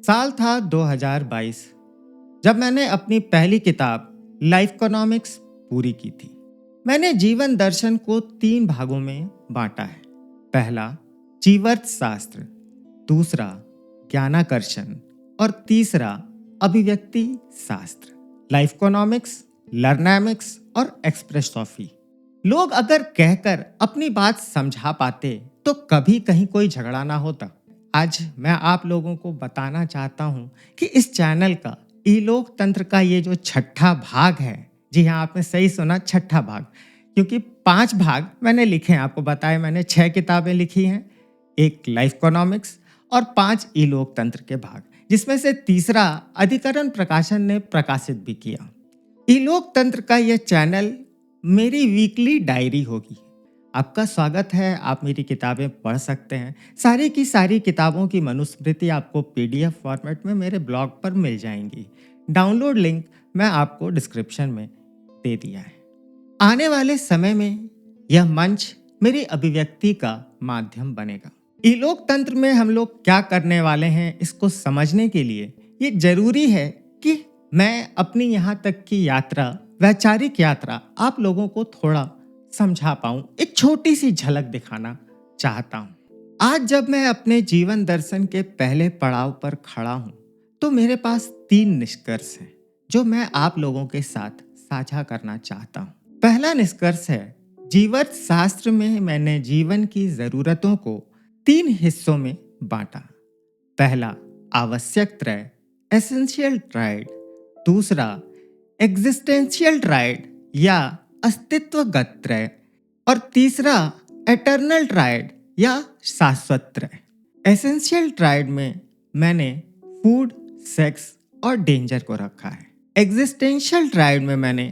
साल था 2022 जब मैंने अपनी पहली किताब लाइफ इकोनॉमिक्स पूरी की थी। मैंने जीवन दर्शन को 3 भागों में बांटा है। पहला जीवर्थ शास्त्र, दूसरा ज्ञानाकर्षण और तीसरा अभिव्यक्ति शास्त्र। लाइफ इकोनॉमिक्स, लर्नामिक्स और एक्सप्रेसोफी। लोग अगर कहकर अपनी बात समझा पाते तो कभी कहीं कोई झगड़ा ना होता। आज मैं आप लोगों को बताना चाहता हूं कि इस चैनल का ईलोक तंत्र का ये जो छठा भाग है, जी हाँ आपने सही सुना, छठा भाग, क्योंकि 5 भाग मैंने लिखे हैं। आपको बताया मैंने 6 किताबें लिखी हैं, एक लाइफ इकोनॉमिक्स और 5 ईलोक तंत्र के भाग, जिसमें से तीसरा अधिकरण प्रकाशन ने प्रकाशित भी किया। ईलोक तंत्र का यह चैनल मेरी वीकली डायरी होगी। आपका स्वागत है, आप मेरी किताबें पढ़ सकते हैं। सारी की सारी किताबों की मनुस्मृति आपको पीडीएफ फॉर्मेट में मेरे ब्लॉग पर मिल जाएंगी। डाउनलोड लिंक मैं आपको डिस्क्रिप्शन में दे दिया है। आने वाले समय में यह मंच मेरी अभिव्यक्ति का माध्यम बनेगा। ईलोक तंत्र में हम लोग क्या करने वाले हैं, इसको समझने के लिए ये जरूरी है कि मैं अपनी यहाँ तक की यात्रा, वैचारिक यात्रा, आप लोगों को थोड़ा समझा पाऊं, एक छोटी सी झलक दिखाना चाहता हूं। आज जब मैं अपने जीवन दर्शन के पहले पड़ाव पर खड़ा हूं तो मेरे पास 3 निष्कर्ष हैं जो मैं आप लोगों के साथ साझा करना चाहता हूं। पहला निष्कर्ष है, जीवर्थ शास्त्र में मैंने जीवन की जरूरतों को 3 हिस्सों में बांटा। पहला आवश्यक त्रय, एसेंशियल ट्राइड, दूसरा एग्जिस्टेंशियल ट्राइड या अस्तित्वगत त्रय और तीसरा एटर्नल ट्राइड या शाश्वत त्रय। एसेंशियल ट्राइड में मैंने फूड, सेक्स और डेंजर को रखा है। एग्जिस्टेंशियल ट्राइड में मैंने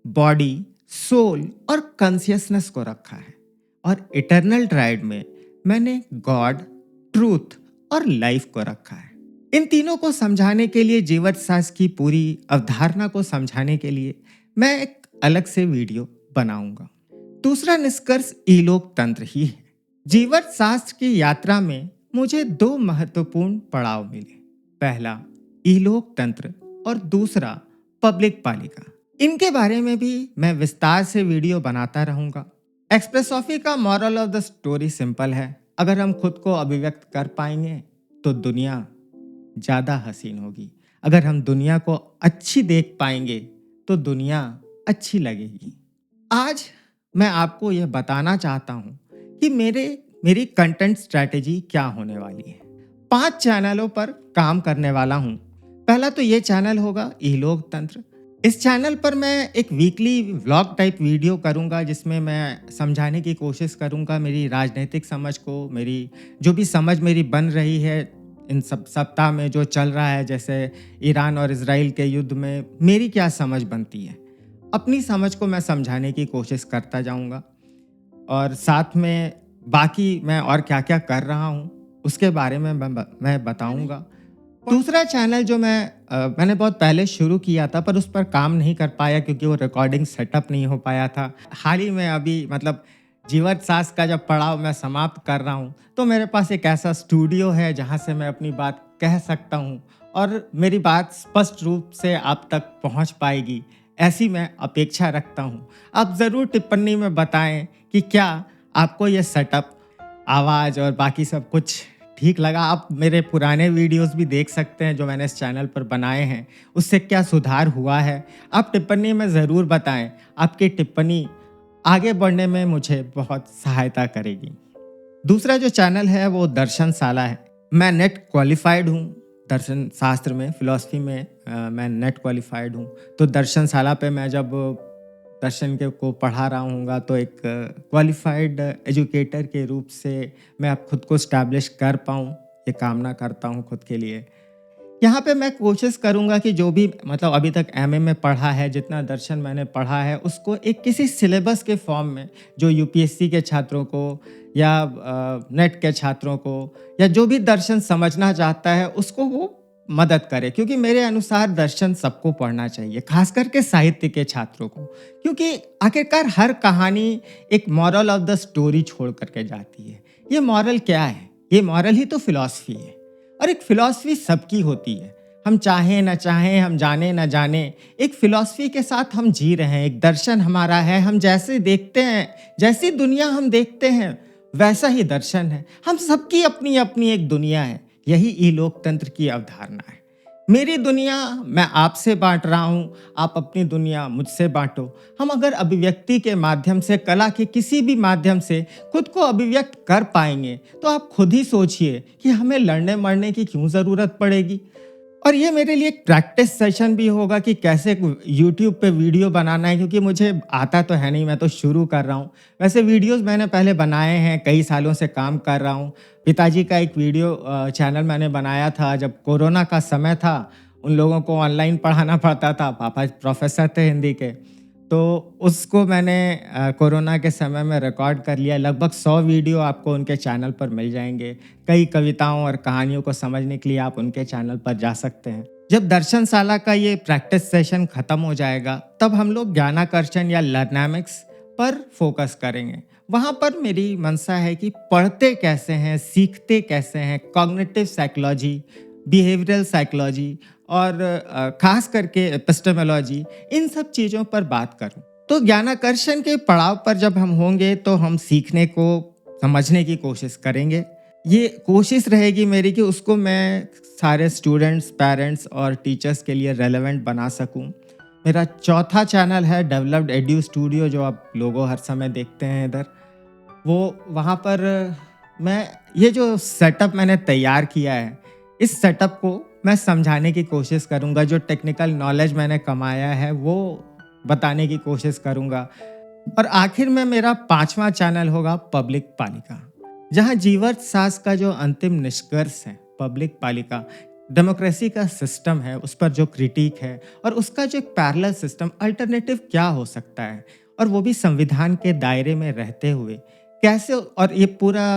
बॉडी, सोल और कॉन्शियसनेस को रखा है। और इटर्नल ट्राइड में मैंने गॉड, ट्रूथ और लाइफ को रखा है। इन तीनों को समझाने के लिए, जीवर्थ शास्त्र की पूरी अवधारणा को समझाने के लिए मैं एक अलग से वीडियो बनाऊंगा। दूसरा निष्कर्ष ईलोक तंत्र ही है। जीवर्थ शास्त्र की यात्रा में मुझे 2 महत्वपूर्ण पड़ाव मिले। पहला ईलोक तंत्र और दूसरा पब्लिक पालिका। इनके बारे में भी मैं विस्तार से वीडियो बनाता रहूंगा। एक्सप्रेसोफी का moral of the story simple है, अगर हम खुद को अभिव्यक्त कर पाएंगे तो दुनिया ज्यादा हसीन होगी। अगर हम दुनिया को अच्छी देख पाएंगे तो दुनिया अच्छी लगेगी। आज मैं आपको यह बताना चाहता हूं कि मेरी कंटेंट स्ट्रैटेजी क्या होने वाली है। 5 चैनलों पर काम करने वाला हूं। पहला तो ये चैनल होगा ईलोक तंत्र। इस चैनल पर मैं एक वीकली व्लॉग टाइप वीडियो करूंगा, जिसमें मैं समझाने की कोशिश करूंगा मेरी राजनीतिक समझ को, मेरी जो भी समझ मेरी बन रही है इन सब सप्ताह में जो चल रहा है, जैसे ईरान और इजराइल के युद्ध में मेरी क्या समझ बनती है, अपनी समझ को मैं समझाने की कोशिश करता जाऊंगा। और साथ में बाकी मैं और क्या क्या कर रहा हूं उसके बारे में मैं बताऊंगा। दूसरा चैनल जो मैंने बहुत पहले शुरू किया था, पर उस पर काम नहीं कर पाया क्योंकि वो रिकॉर्डिंग सेटअप नहीं हो पाया था। हाल ही में अभी जीवर्थ शास्त्र का जब पड़ाव मैं समाप्त कर रहा हूँ तो मेरे पास एक ऐसा स्टूडियो है जहाँ से मैं अपनी बात कह सकता हूँ और मेरी बात स्पष्ट रूप से आप तक पहुँच पाएगी, ऐसी मैं अपेक्षा रखता हूँ। आप ज़रूर टिप्पणी में बताएं कि क्या आपको ये सेटअप, आवाज़ और बाकी सब कुछ ठीक लगा। आप मेरे पुराने वीडियोस भी देख सकते हैं जो मैंने इस चैनल पर बनाए हैं, उससे क्या सुधार हुआ है, आप टिप्पणी में ज़रूर बताएं। आपकी टिप्पणी आगे बढ़ने में मुझे बहुत सहायता करेगी। दूसरा जो चैनल है वो दर्शनशाला है। मैं नेट क्वालिफाइड हूँ दर्शन शास्त्र में, फिलॉसफी में मैं नेट क्वालिफाइड हूँ। तो दर्शनशाला पे मैं जब दर्शन के को पढ़ा रहा हूँगा तो एक क्वालिफाइड एजुकेटर के रूप से मैं अब खुद को स्टैब्लिश कर पाऊँ, ये कामना करता हूँ खुद के लिए। यहाँ पे मैं कोशिश करूँगा कि जो भी अभी तक एमए में पढ़ा है, जितना दर्शन मैंने पढ़ा है, उसको एक किसी सिलेबस के फॉर्म में जो यूपीएससी के छात्रों को या नेट के छात्रों को या जो भी दर्शन समझना चाहता है उसको वो मदद करे। क्योंकि मेरे अनुसार दर्शन सबको पढ़ना चाहिए, खास करके साहित्य के छात्रों को, क्योंकि आखिरकार हर कहानी एक मॉरल ऑफ द स्टोरी छोड़ करके जाती है। ये मॉरल क्या है? ये मॉरल ही तो फिलॉसफी है। और एक फिलॉसफी सबकी होती है। हम चाहें ना चाहें, हम जाने ना जाने, एक फिलॉसफी के साथ हम जी रहे हैं। एक दर्शन हमारा है, हम जैसे देखते हैं, जैसी दुनिया हम देखते हैं वैसा ही दर्शन है। हम सबकी अपनी अपनी एक दुनिया है। यही ई-लोकतंत्र की अवधारणा है। मेरी दुनिया मैं आपसे बांट रहा हूँ, आप अपनी दुनिया मुझसे बांटो। हम अगर अभिव्यक्ति के माध्यम से, कला के किसी भी माध्यम से खुद को अभिव्यक्त कर पाएंगे, तो आप खुद ही सोचिए कि हमें लड़ने मरने की क्यों ज़रूरत पड़ेगी। और ये मेरे लिए एक प्रैक्टिस सेशन भी होगा कि कैसे यूट्यूब पे वीडियो बनाना है, क्योंकि मुझे आता तो है नहीं, मैं तो शुरू कर रहा हूँ। वैसे वीडियोस मैंने पहले बनाए हैं, कई सालों से काम कर रहा हूँ। पिताजी का एक वीडियो चैनल मैंने बनाया था जब कोरोना का समय था, उन लोगों को ऑनलाइन पढ़ाना पड़ता था। पापा प्रोफेसर थे हिंदी के, तो उसको मैंने कोरोना के समय में रिकॉर्ड कर लिया। लगभग 100 वीडियो आपको उनके चैनल पर मिल जाएँगे। कई कविताओं और कहानियों को समझने के लिए आप उनके चैनल पर जा सकते हैं। जब दर्शनशाला का ये प्रैक्टिस सेशन खत्म हो जाएगा, तब हम लोग ज्ञानाकर्षण या लर्नामिक्स पर फोकस करेंगे। वहाँ पर मेरी मंशा है कि पढ़ते कैसे हैं, सीखते कैसे हैं, कॉग्निटिव साइकोलॉजी, बिहेवियरल साइकोलॉजी और खास करके एपिस्टेमोलॉजी, इन सब चीज़ों पर बात करूं। तो ज्ञानाकर्षण के पड़ाव पर जब हम होंगे तो हम सीखने को, समझने की कोशिश करेंगे। ये कोशिश रहेगी मेरी कि उसको मैं सारे स्टूडेंट्स, पेरेंट्स और टीचर्स के लिए रेलेवेंट बना सकूं। मेरा चौथा चैनल है डेवलप्ड एड्यू स्टूडियो, जो आप लोगो हर समय देखते हैं इधर। वो वहाँ पर मैं ये जो सेटअप मैंने तैयार किया है, इस सेटअप को मैं समझाने की कोशिश करूँगा। जो टेक्निकल नॉलेज मैंने कमाया है वो बताने की कोशिश करूँगा। और आखिर में मेरा 5वां चैनल होगा पब्लिक पालिका, जहाँ जीवार्थ शास्त्र का जो अंतिम निष्कर्ष है, पब्लिक पालिका डेमोक्रेसी का सिस्टम है, उस पर जो क्रिटिक है और उसका जो एक पैरेलल सिस्टम, अल्टरनेटिव क्या हो सकता है, और वो भी संविधान के दायरे में रहते हुए कैसे। और ये पूरा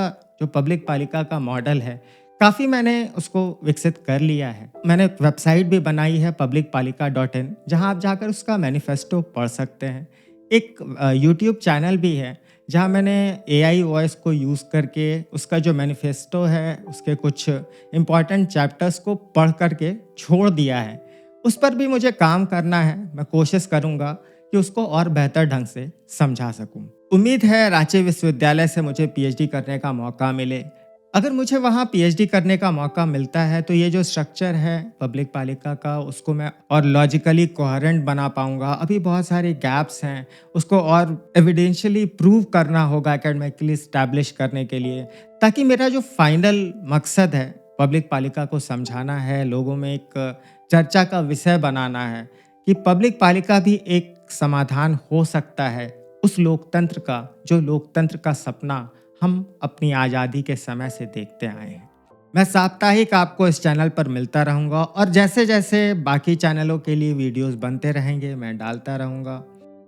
जो पब्लिक पालिका का मॉडल है, काफ़ी मैंने उसको विकसित कर लिया है। मैंने एक वेबसाइट भी बनाई है publicpalika.in, जहाँ आप जाकर उसका मैनिफेस्टो पढ़ सकते हैं। एक यूट्यूब चैनल भी है जहाँ मैंने एआई वॉइस को यूज़ करके उसका जो मैनिफेस्टो है, उसके कुछ इम्पॉर्टेंट चैप्टर्स को पढ़ करके छोड़ दिया है। उस पर भी मुझे काम करना है। मैं कोशिश करूँगा कि उसको और बेहतर ढंग से समझा सकूँ। उम्मीद है रांची विश्वविद्यालय से मुझे पीएचडी करने का मौका मिले। अगर मुझे वहाँ पीएचडी करने का मौका मिलता है तो ये जो स्ट्रक्चर है पब्लिक पालिका का, उसको मैं और लॉजिकली कोहेरेंट बना पाऊँगा। अभी बहुत सारे गैप्स हैं, उसको और एविडेंशियली प्रूव करना होगा एकेडमिकली एस्टैब्लिश करने के लिए, ताकि मेरा जो फाइनल मकसद है पब्लिक पालिका को समझाना है, लोगों में एक चर्चा का विषय बनाना है कि पब्लिक पालिका भी एक समाधान हो सकता है उस लोकतंत्र का, जो लोकतंत्र का सपना हम अपनी आज़ादी के समय से देखते आए हैं। मैं साप्ताहिक आपको इस चैनल पर मिलता रहूँगा, और जैसे जैसे बाकी चैनलों के लिए वीडियोस बनते रहेंगे मैं डालता रहूँगा।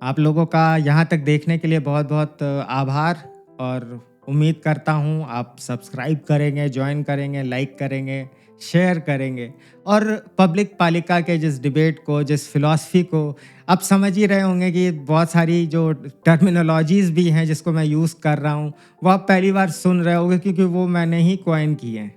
आप लोगों का यहाँ तक देखने के लिए बहुत बहुत आभार, और उम्मीद करता हूँ आप सब्सक्राइब करेंगे, ज्वाइन करेंगे, लाइक करेंगे, शेयर करेंगे, और पब्लिक पालिका के जिस डिबेट को, जिस फिलॉसफी को आप समझ ही रहे होंगे कि बहुत सारी जो टर्मिनोलॉजीज़ भी हैं जिसको मैं यूज़ कर रहा हूँ, वो आप पहली बार सुन रहे होंगे, क्योंकि वो मैंने ही कॉइन किए हैं।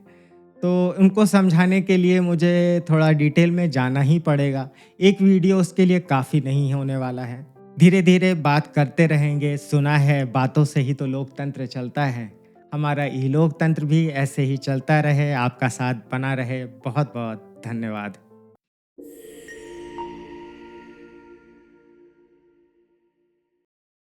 तो उनको समझाने के लिए मुझे थोड़ा डिटेल में जाना ही पड़ेगा। एक वीडियो उसके लिए काफ़ी नहीं होने वाला है। धीरे धीरे बात करते रहेंगे। सुना है बातों से ही तो लोकतंत्र चलता है। हमारा ई लोकतंत्र भी ऐसे ही चलता रहे, आपका साथ बना रहे। बहुत बहुत धन्यवाद।